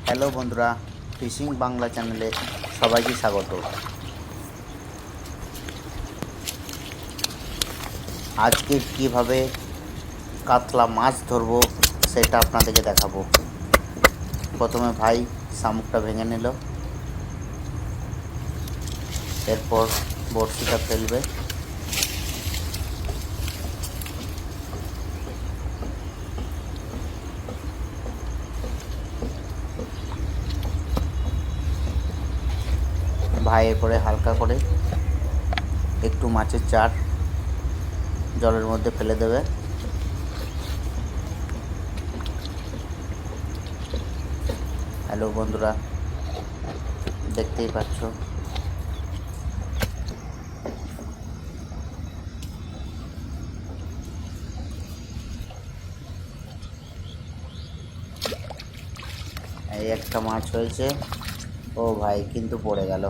Hello বন্ধুরা, fishing Bangla চ্যানেলে সবাইকে স্বাগত। আজকে কিভাবে কাতলা মাছ ধরবো সেটা আপনাদেরকে দেখাবো। প্রথমে ভাই শামুকটা ভেঙে নিল, এরপর বড়শিটা ফেলবে। ভাই এরপরে হালকা করে একটু মাছের চার জলের মধ্যে ফেলে দেবে। হ্যালো বন্ধুরা, দেখতেই পাচ্ছ এই একটা মাছ হয়েছে। ও ভাই, কিন্তু পড়ে গেল।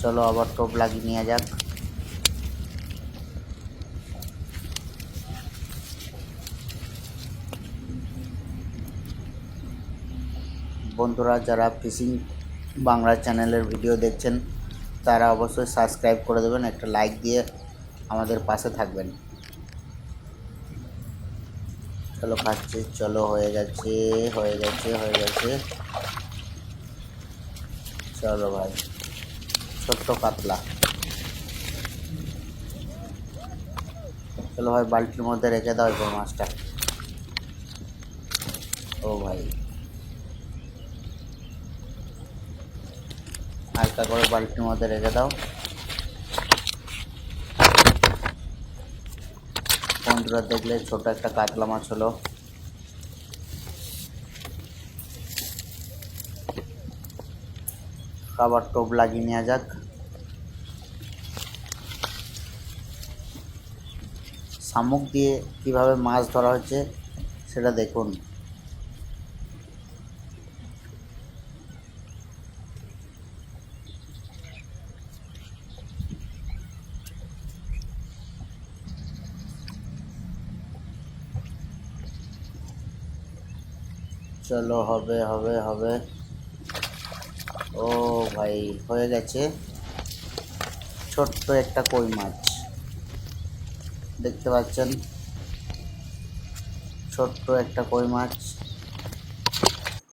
চলো আবার টোপ লাগিয়ে নেওয়া যাক। বন্ধুরা, যারা ফিশিং বাংলা চ্যানেলের ভিডিও দেখছেন তারা অবশ্যই সাবস্ক্রাইব করে দেবেন, একটা লাইক দিয়ে আমাদের পাশে থাকবেন। চলো খাচ্ছে, চলো হয়ে গেছে হয়ে গেছে হয়ে গেছে। চলো ভাই, ছোট্ট কাতলা। চলো ভাই, বালতির মধ্যে রেখে দাও এবার মাছটা। ও ভাই, হালকা করে বালতির মধ্যে রেখে দাও। বন্ধুরা দেখলে ছোট একটা কাতলা মাছ হলো। আবার টোপ লাগিয়ে নেওয়া যাক। শামুক দিয়ে কিভাবে মাছ ধরা হচ্ছে সেটা দেখুন। চলো, হবে হবে হবে। ও ভাই, হয়ে গেছে। ছোট্ট একটা কই মাছ দেখতে পাচ্ছেন, ছোট্ট একটা কই মাছ।